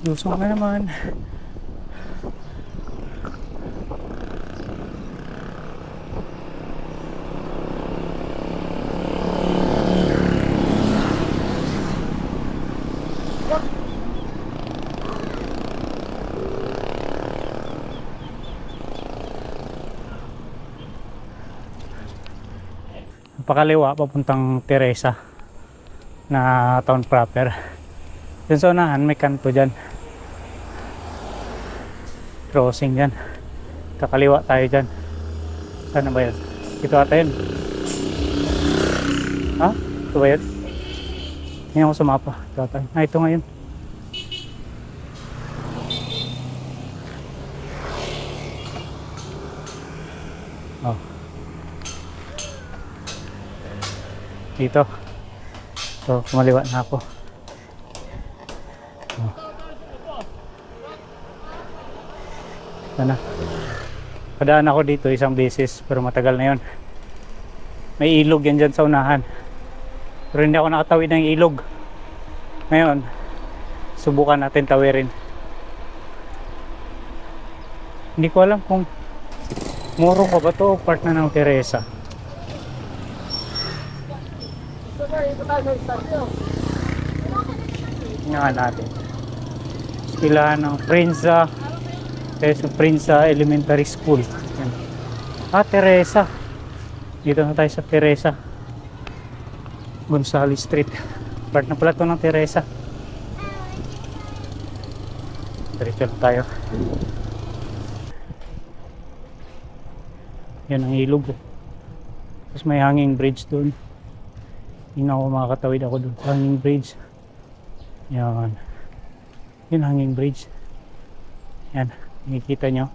Lusong na naman. Pakaliwa papuntang Teresa na town proper. Dun sa unahan may kanto dyan, crossing dyan, kakaliwa tayo dyan. Saan ba yun? Ito ata yun. Ha? Ito ba yun? Hindi ako sa mapa. Ito ata yun. Ito nga yun. Oh. Dito. So, kumaliwa na ako. Oh. Sana. Padaan ako dito isang beses pero matagal na yon. May ilog yan dyan sa unahan. Pero hindi ako nakatawid ng ilog. Ngayon, subukan natin tawirin. Hindi ko alam kung Morong pa ba to o part na ng Teresa. Tingnan natin. Eskwelahan ng Prinsa Elementary School. Yan. Teresa. Dito na tayo sa Teresa. Gonzales Street. Part na pala to ng Teresa. Diretso tayo. Yan ang ilog. Tapos may hanging bridge doon. Hindi na ako makakatawid ako doon. Hanging bridge. Yan. Yun hanging bridge. Yan. Nakikita nyo.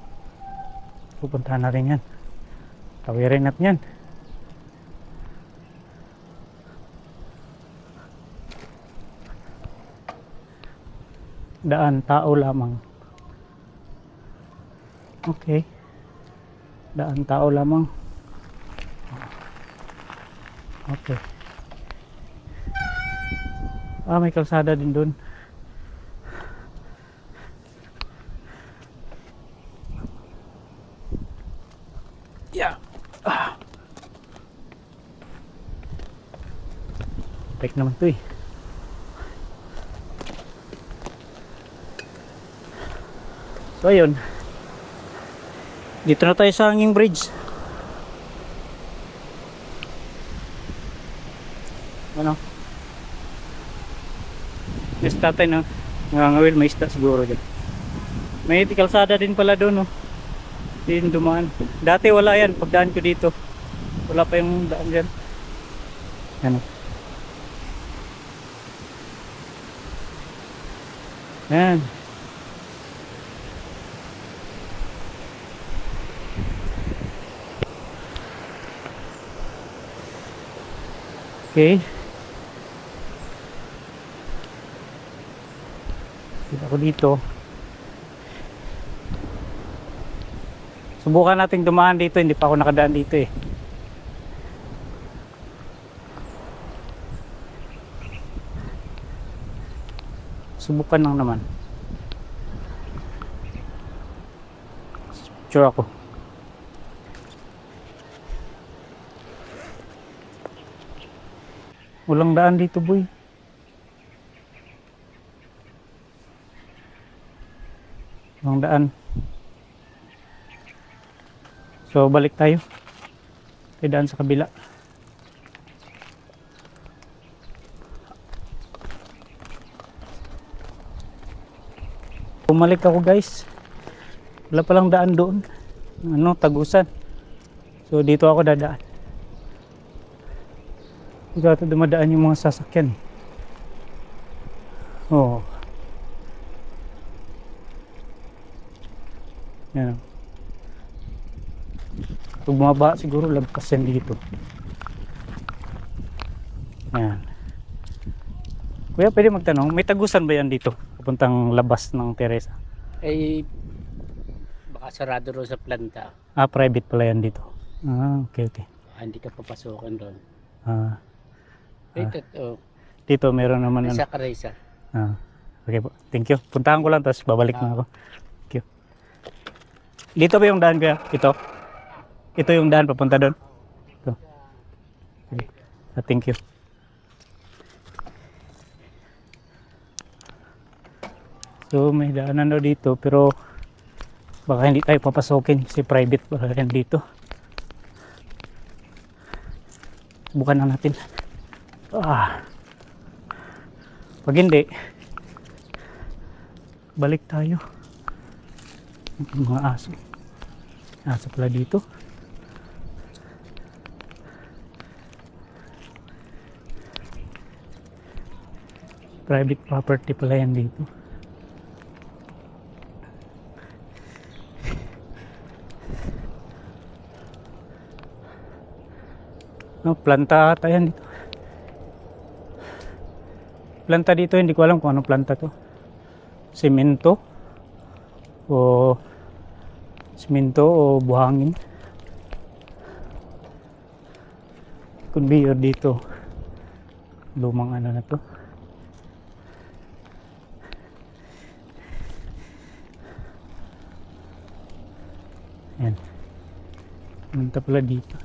Pupuntahan natin yan. Tawirin natin yan. Daan tao lamang. Okay. Daan tao lamang. Okay. May kalsada din doon. Yeah. Break naman to eh. So ayun. Dito na tayo sa hanging bridge. Ano? Yes, tatay na ngangawil, may isda siguro dyan. May kalsada din pala doon, no? Din dumaan. Dati wala yan, pagdaan ko dito. Wala pa yung daan dyan. Ano? Yan. Okay. Dito ako dito. Subukan nating dumaan dito, hindi pa ako nakadaan dito eh. Subukan lang naman. Picture ako. Walang daan dito, boy. Walang daan. So, balik tayo. May daan sa kabila. Bumalik ako, guys. Wala palang daan doon. Tagusan. So, dito ako dadaan. Dito ito dumadaan yung mga sasakyan. Oh. Yan. Pag bumaba siguro lagpas yan dito. Yan. Kuya, pwede magtanong, may tagusan ba yan dito? Papuntang labas ng Teresa? Baka sarado rin sa planta. Ah, private pala yan dito. Ah, okay, okay. Hindi ka papasukin doon. Ah, Dito, dito meron naman ano. nasa Carissa. Ah, okay po. Thank you. Puntahan ko lang tapos babalik na ako. Thank you. Dito ba yung daan kaya? Ito? Ito yung daan papunta doon? Ito. Okay. Ah, thank you. So may daanan daw dito pero baka hindi tayo papasokin kasi private pa rin dito. Subukan na natin. Pag hindi, balik tayo. Yung mga aso. Aso pala dito. Private property pala yan dito. No, planta ata yan dito. Planta dito, hindi ko alam kung anong planta to. Semento o buhangin. Conveyor dito. Lumang ano na to. Yan. Planta pala dito.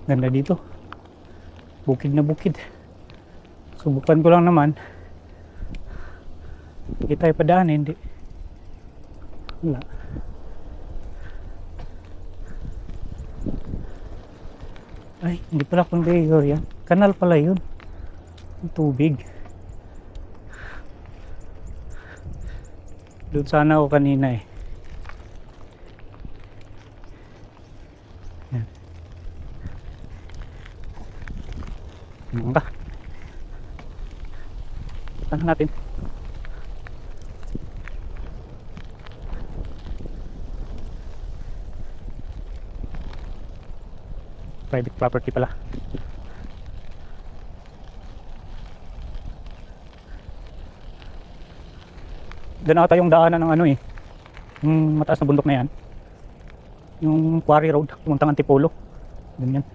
Ganda dito. Bukid na bukid. Subukan ko lang naman. Hindi tayo padaan, hindi. Wala. Ay, hindi pala conveyor yan. Kanal pala yun. Ang tubig. Doon sana ako kanina eh. Yan. Ano ba? Tangan natin. Private property pala. Doon ata yung daanan ng ano eh. Yung mataas na bundok na yan. Yung quarry road, pumuntang Antipolo. Doon yan.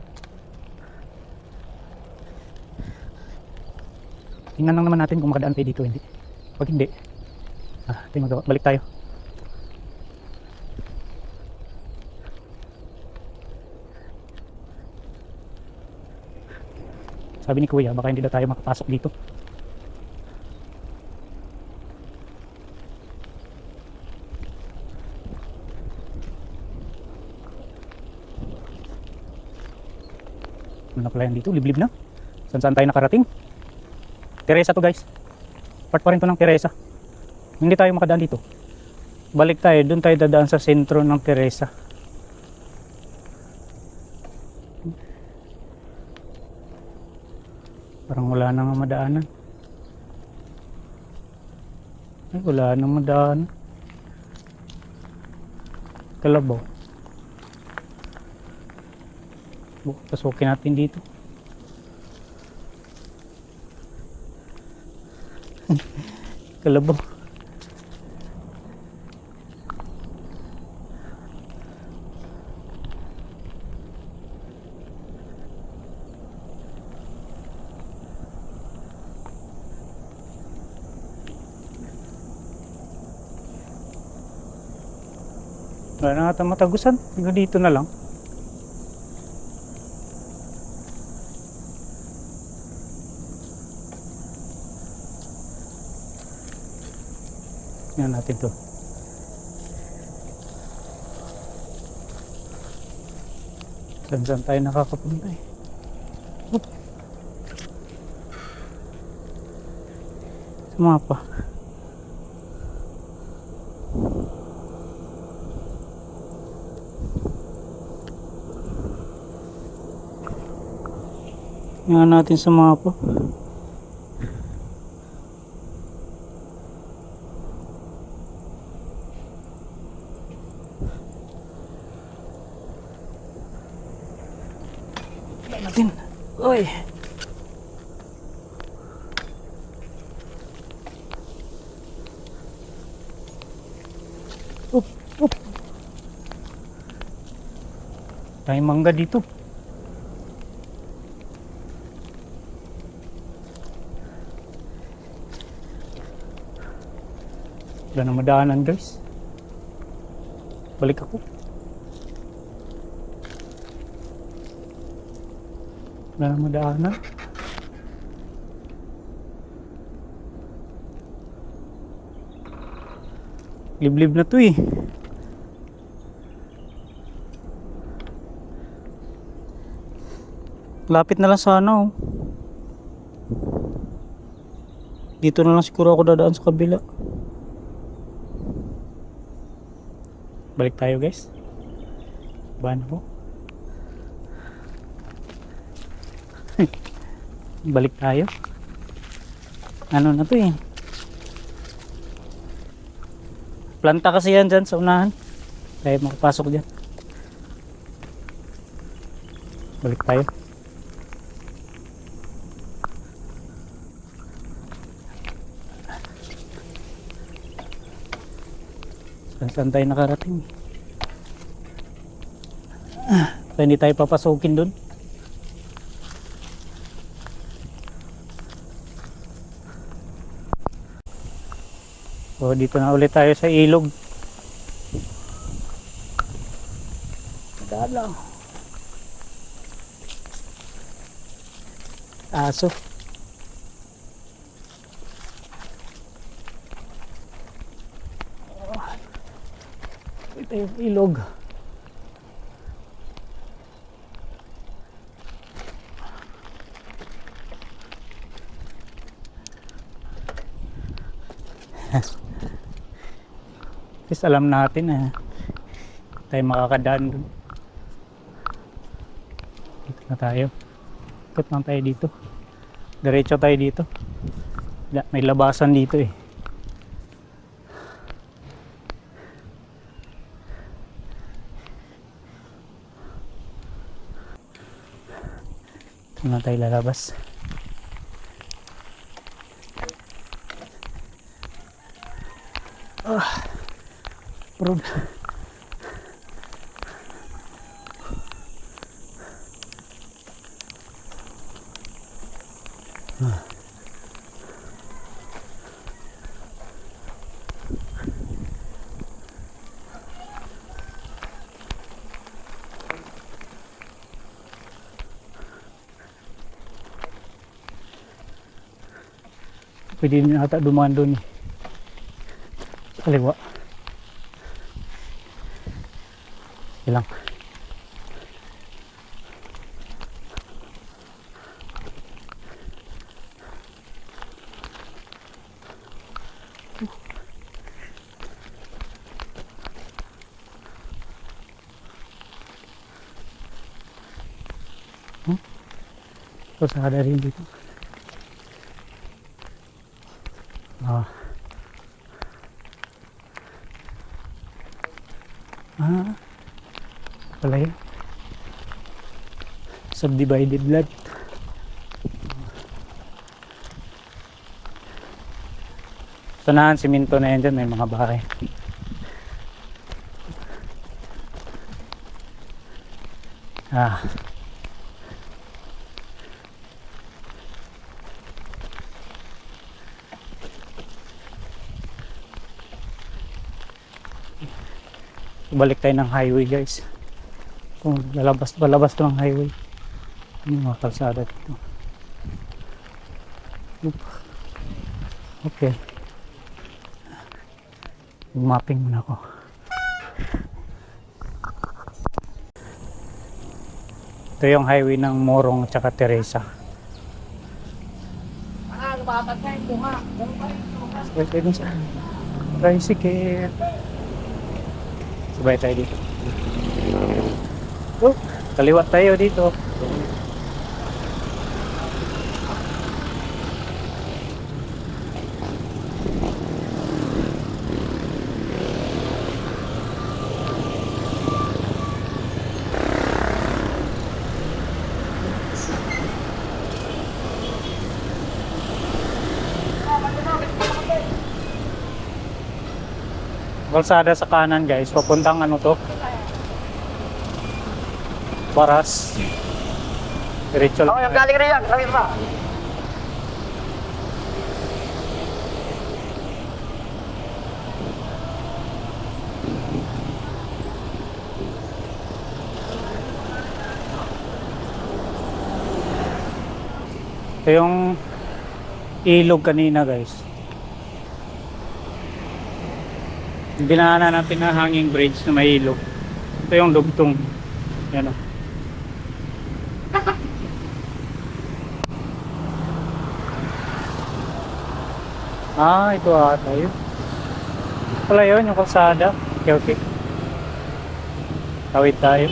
Tingnan lang naman natin kung makadaan tayo dito, hindi. Pag hindi, tayo magawa. Balik tayo. Sabi ni Kuya, baka hindi na tayo makapasok dito. Ano na pala yan dito? Liblib na. Saan tayo nakarating? Teresa to guys. Part pa rin to ng Teresa. Hindi tayo makadaan dito. Balik tayo. Doon tayo dadaan sa sentro ng Teresa. Parang wala nang madaanan. Ay, wala nang madaanan. Kalabaw. Pasukin natin dito. Kalabaw. Wala na ata matagusan. Dito na lang. Tingnan natin to. Saan tayo nakakapunta eh. Oop. Sa mapa. Tingnan natin sa mapa. Natin. Uy. Up, up. Tayong mangga dito. Wala na madaanan guys. Balik ako. Wala na madaanan. Liblib na to eh. Lapit na lang sana oh. Dito na lang siguro ako dadaan sa kabila. Balik tayo guys. Bahan ako. Balik tayo. Ano na to eh. Planta kasi yan dyan sa unahan. Kaya makapasok dyan. Balik tayo. Saan tayo nakarating? So, hindi tayo papasukin dun. So dito na ulit tayo sa ilog. Dalaw. Aso. Ito yung ilog. Kasi alam natin na tayo makakadaan dun. Dito na tayo. Ikot lang tayo dito. Diretso tayo dito. May labasan dito eh. Dito na tayo lalabas. Road. Pwede din ata dumaan doon eh. Kaliwa. Ilang. Terus ada rin dito. Pala yun. Subdivided lot. Sanahan, siminto na yan dyan. May mga bahay. Balik tayo ng highway guys. Kung palabas to ng highway. Ano yung mga kalsada dito. Okay. Mapping muna ako. Ito yung highway ng Morong at saka Teresa. Lumapag ko nga. Sabay tayo sa tricycle. Sabay tayo dito. Kaliwa tayo dito. Kalsada sa kanan guys, papuntang ano to? Baras. Diretso lang. Oh, yung galing rin yan. Galing pa. Ito yung ilog kanina guys. Dinaanan natin na hanging bridge na may ilog. Ito yung lugtong. Yan o. Ito ata yun. Wala yun, yung kalsada. Okay, okay. Tawid tayo.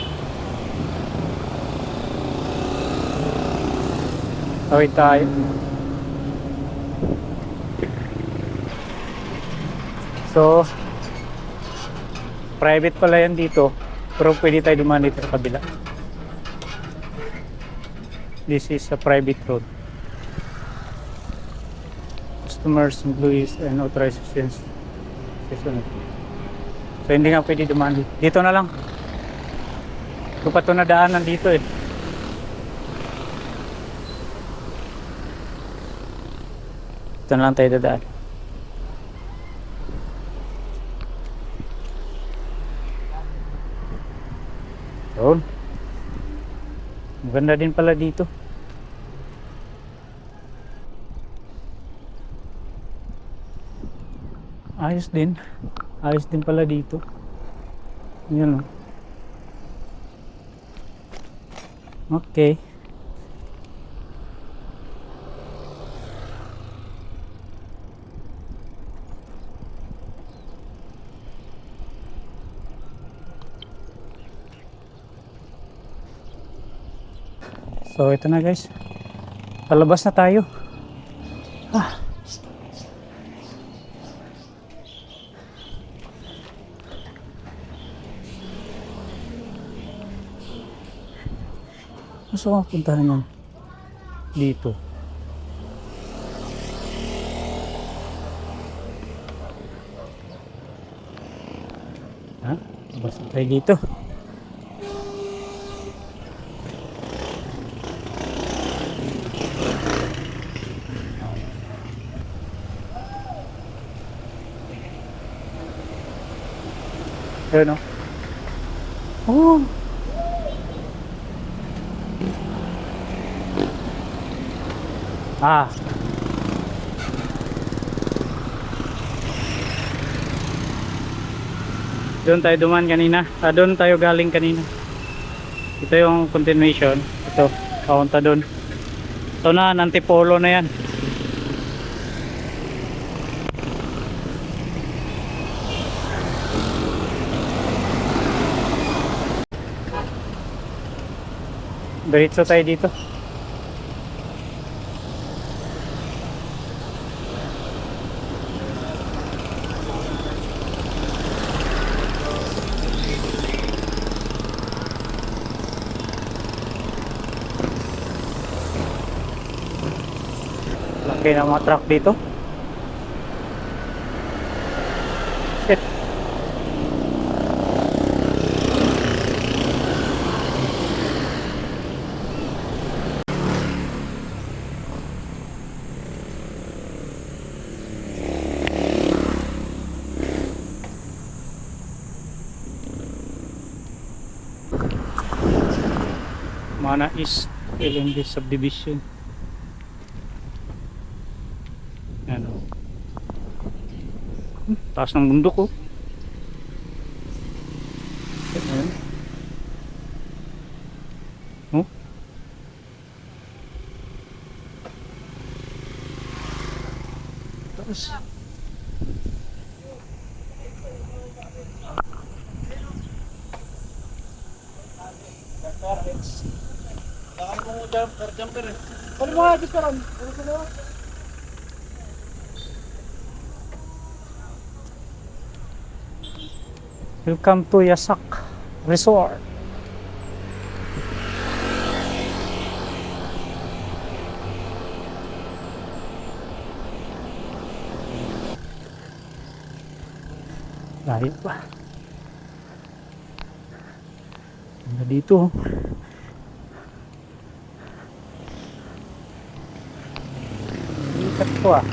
Tawid tayo. So, private pala yan dito. Pero pwede tayo dumaan dito sa kabila. This is a private road. Customers, employees, and authorized citizens. So, hindi nga pwede dumaan dito. Dito na lang. Ito pa ito na daanan dito eh. Ito na lang tayo dadaan. Yun. Maganda din pala dito. Ayos din. Ayos din pala dito. Yan o. Okay. So ito na guys. Palabas na tayo. Gusto ko puntahan yan dito. Basta tayo dito. Ayun o. Oh. Doon tayo duman kanina. Doon tayo galing kanina. Ito yung continuation. Ito, papunta doon. Ito na, Antipolo na yan. Diretso tayo dito. Laki ng mga truck dito. Shit. Mana East LNG subdivision. Ano? Taas ng bundok oh. Ayan. Oh. Taas. Ano mo nga, gusto ron? Ano ko na? Welcome to Yasak Resort. Layo pa. Hanggang dito. aso ah.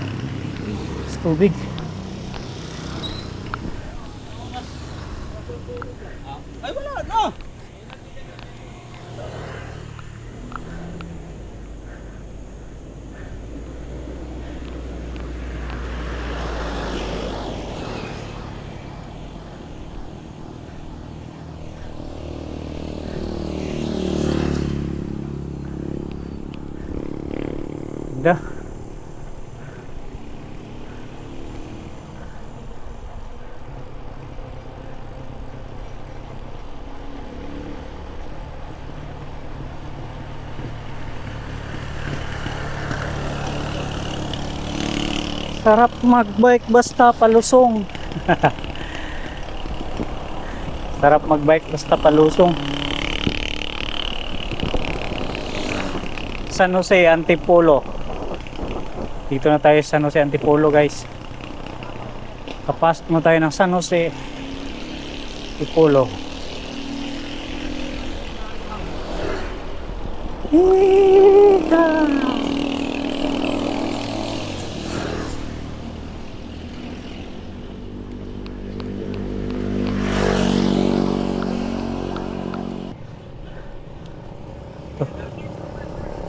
Sa tubig. Ay, wala na. Ganda. Sarap magbike basta palusong. Sarap magbike basta palusong. San Jose Antipolo. Dito na tayo sa San Jose Antipolo, guys. Kapasok na tayo ng San Jose Antipolo.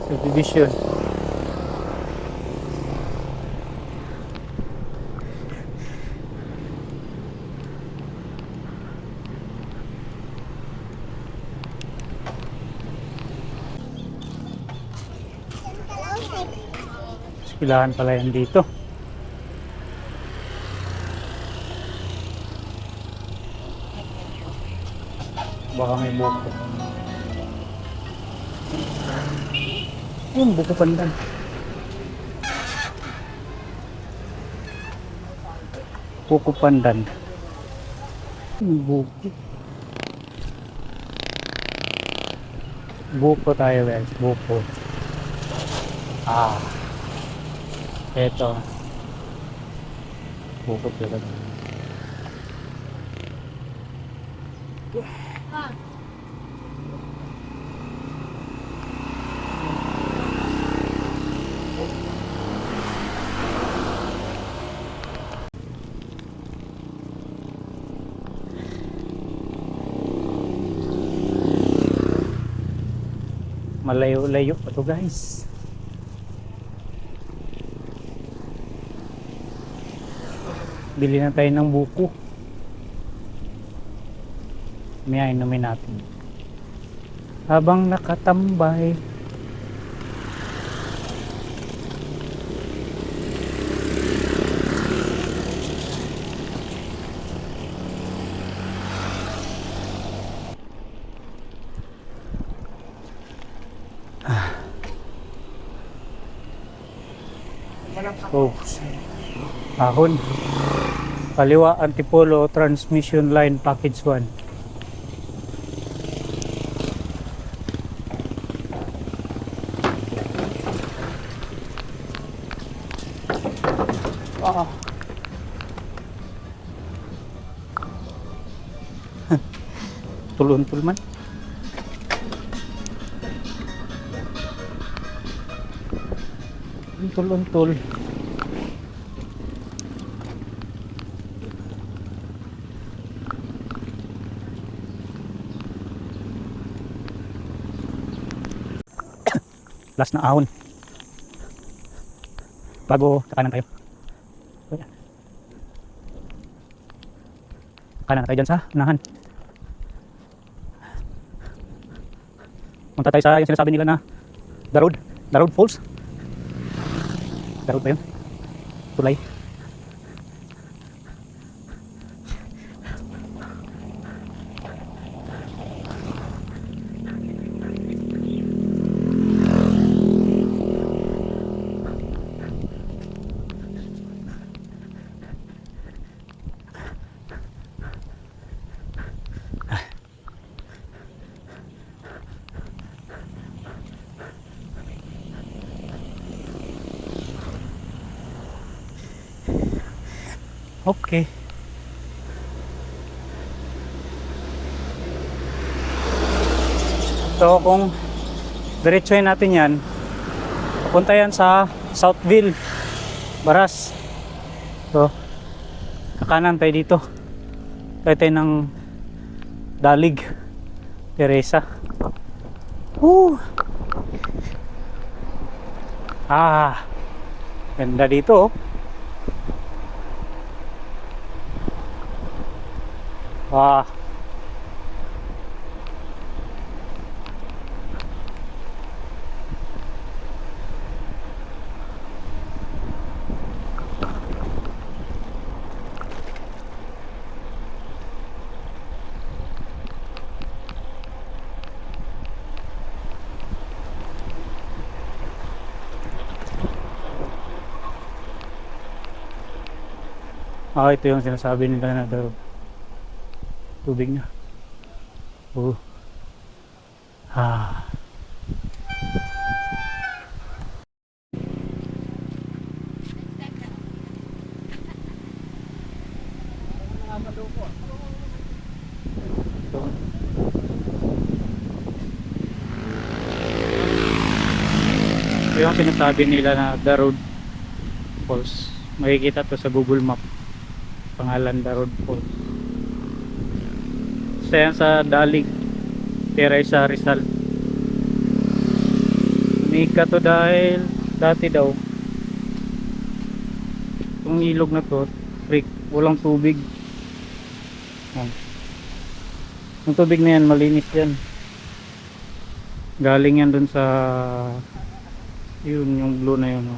Subdivision. Pilahan pala yan dito. Baka may buko. Yung buko pandan. Buko pandan. Buko. Buko tayo, guys. Buko. Ah. Eto. Buko talaga. Malayo-layo pa to, guys. Bili na tayo ng buko. May inumin natin. Habang nakatambay. Oh, ahon. Kaliwa Antipolo Transmission Line Package 1. Ah. Tulun-tul man. Untul-untul. Last na ahon. Bago kanan tayo. Kanan tayo dyan sa unahan. Punta tayo sa yung sinasabi nila na The Road Falls. The Road ba yun? Tulay. Okay. So kung diretsuhin natin yan, papunta yan sa Southville. Baras. So, kakanan tayo dito. Tayo tayo ng Dalig. Teresa. Woo! Ganda dito oh. Ito yung sinasabi nila na daw tubig na. Oh. Ah. Ito yung sinasabi nila na The Road Falls. Makikita to sa Google Map. Pangalan The Road Falls. Isa yan sa Dalig, Teresa, Rizal. Unika to dahil dati daw itong ilog na to, creek, walang tubig. Yung tubig na yan, malinis yan. Galing yan dun sa yun, yung blue na yun.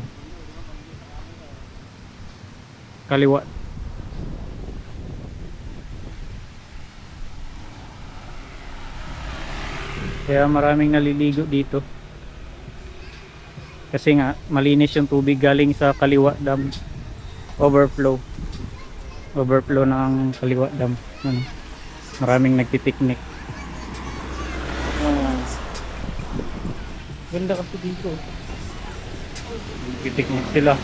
Kaliwa. Kaya maraming naliligo dito. Kasi nga malinis yung tubig galing sa Kaliwa Dam. Overflow ng Kaliwa Dam. Maraming nagtitiknik. Ganda kasi dito. Nagtitiknik sila.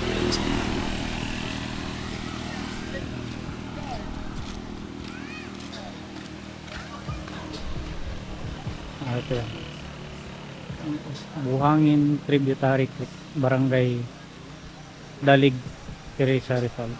Ito yan. Buhangin Tributary Creek, Barangay Dalig, Teresa, Rizal.